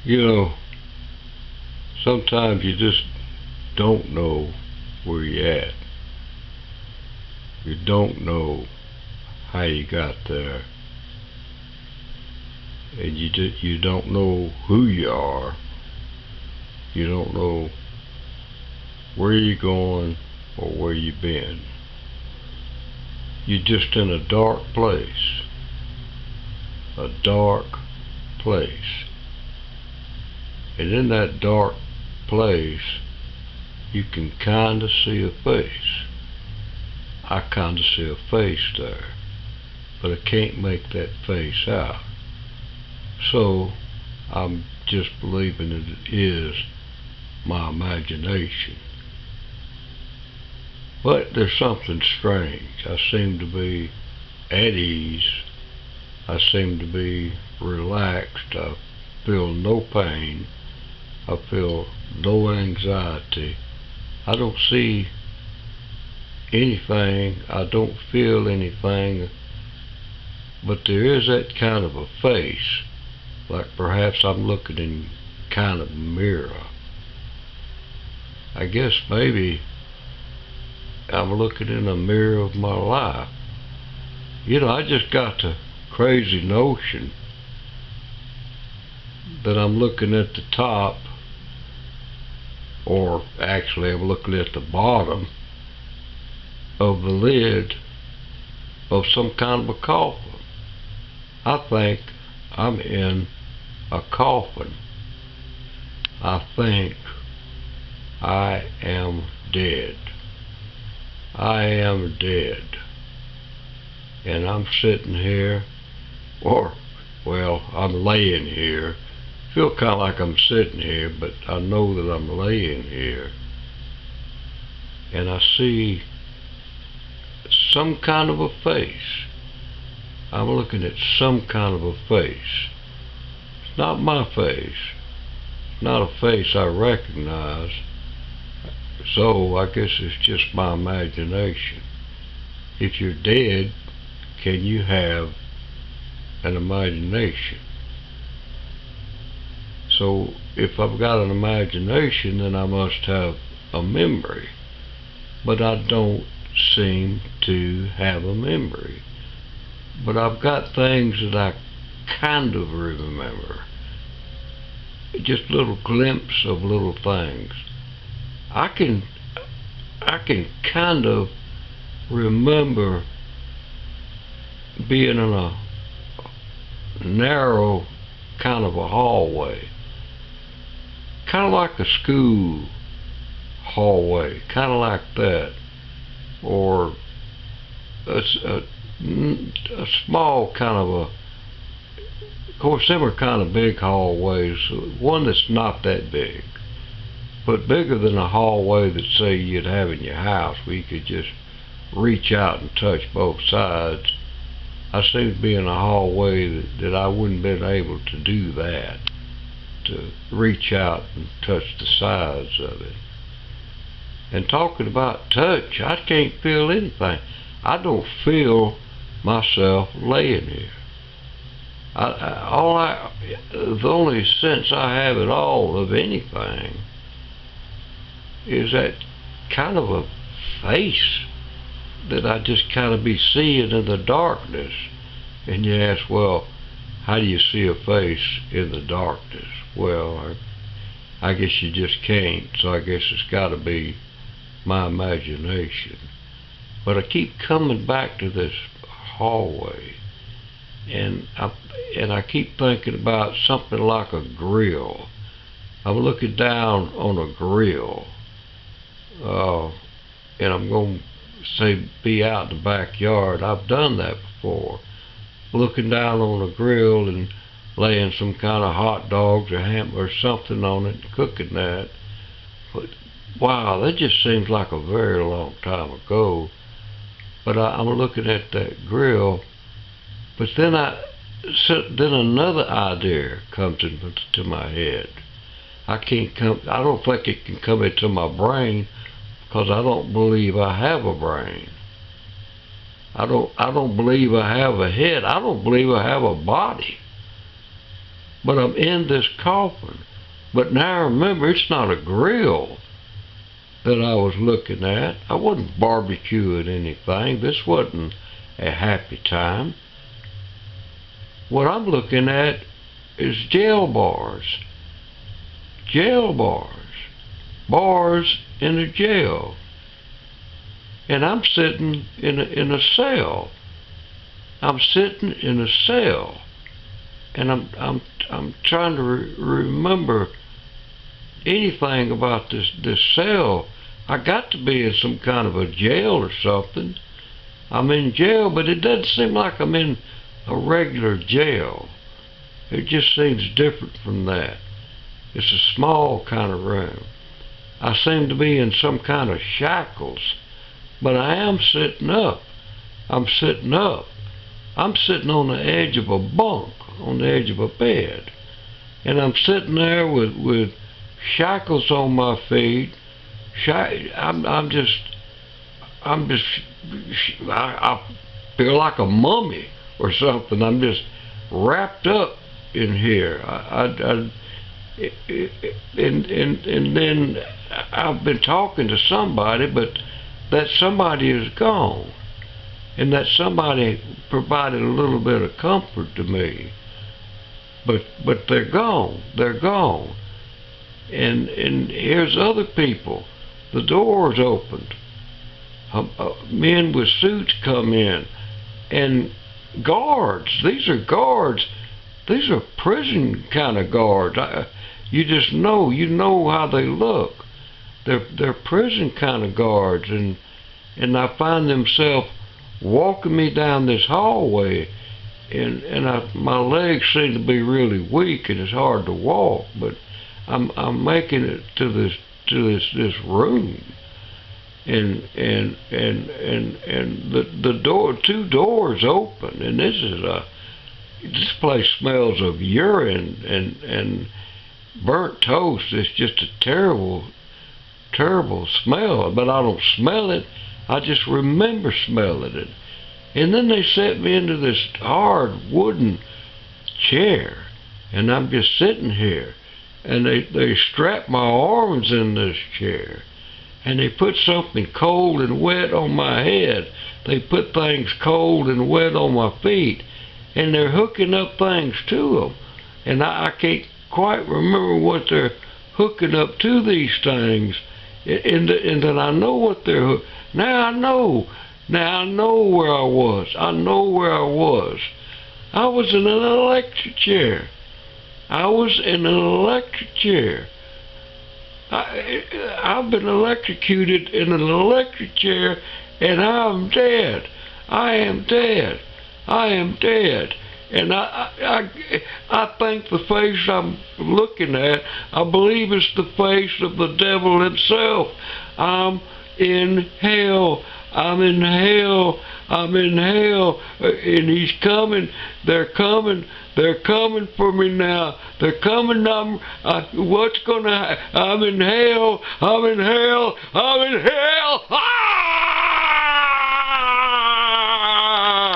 You know, sometimes you just don't know where you're at. You don't know how you got there, and you don't know who you are. You don't know where you're going or where you've been. You're just in a dark place. A dark place. And in that dark place, you can kind of see a face. I kind of see a face there, but I can't make that face out. So I'm just believing it is my imagination. But there's something strange. I seem to be at ease. I seem to be relaxed. I feel no pain. I feel no anxiety. I don't see anything. I don't feel anything. But there is that kind of a face, like perhaps I'm looking in kind of a mirror. I guess maybe I'm looking in a mirror of my life. You know, I just got the crazy notion that I'm looking at the top, or actually I'm looking at the bottom of the lid of some kind of a coffin. I think I'm in a coffin. I think I am dead. I am dead. And I'm sitting here, or, well, I'm laying here. I feel kind of like I'm sitting here, but I know that I'm laying here. And I see some kind of a face. I'm looking at some kind of a face. It's not my face. It's not a face I recognize. So I guess it's just my imagination. If you're dead, can you have an imagination? So if I've got an imagination, then I must have a memory. But I don't seem to have a memory. But I've got things that I kind of remember. Just little glimpses of little things. I can kind of remember being in a narrow kind of a hallway, kind of like a school hallway, kind of like that, or a small kind of a, of course them are kind of big hallways, one that's not that big, but bigger than a hallway that say you'd have in your house where you could just reach out and touch both sides. I seem to be in a hallway that I wouldn't have been able to do that, to reach out and touch the sides of it. And talking about touch, I can't feel anything. I don't feel myself laying here. The only sense I have at all of anything is that kind of a face that I just kind of be seeing in the darkness. And you ask, well, how do you see a face in the darkness? Well, I guess you just can't, so I guess it's got to be my imagination. But I keep coming back to this hallway, and I keep thinking about something like a grill. I'm looking down on a grill, and I'm going to say be out in the backyard. I've done that before, looking down on a grill and laying some kind of hot dogs or ham or something on it and cooking that. But wow, that just seems like a very long time ago. But I'm looking at that grill, but then another idea comes into my head. I don't think it can come into my brain, because I don't believe I have a brain. I don't believe I have a head. I don't believe I have a body. but I'm in this coffin. But now remember, it's not a grill that I was looking at. I wasn't barbecuing anything. This wasn't a happy time. What I'm looking at is jail bars. Jail bars. Bars in a jail. And I'm sitting in a cell. I'm sitting in a cell. And I'm trying to remember anything about this cell. I got to be in some kind of a jail or something. I'm in jail, but it doesn't seem like I'm in a regular jail. It just seems different from that. It's a small kind of room. I seem to be in some kind of shackles, but I am sitting up. I'm sitting up. I'm sitting on the edge of a bunk, on the edge of a bed. And I'm sitting there with shackles on my feet. I feel like a mummy or something. I'm just wrapped up in here. And then I've been talking to somebody, but that somebody is gone. And that somebody provided a little bit of comfort to me. But they're gone. They're gone. And here's other people. The door's opened. Men with suits come in. And guards. These are guards. These are prison kind of guards. You just know. You know how they look. They're prison kind of guards. And I find themselves walking me down this hallway. And my legs seem to be really weak, and it's hard to walk. But I'm making it to this room, and the two doors open, and this place smells of urine and burnt toast. It's just a terrible smell. But I don't smell it. I just remember smelling it. And then they set me into this hard wooden chair, and I'm just sitting here. And they strap my arms in this chair, and they put something cold and wet on my head. They put things cold and wet on my feet, and they're hooking up things to them. And I can't quite remember what they're hooking up to these things. And then I know what they're now I know. Now I know where I was. I know where I was. I was in an electric chair. I was in an electric chair. I've been electrocuted in an electric chair, and I'm dead. I am dead. I am dead. And I think the face I'm looking at, I believe it's the face of the devil himself. I'm in hell. I'm in hell. I'm in hell. And he's coming. They're coming. They're coming for me now. They're coming. What's going to happen? I'm in hell. I'm in hell. I'm in hell. Ah!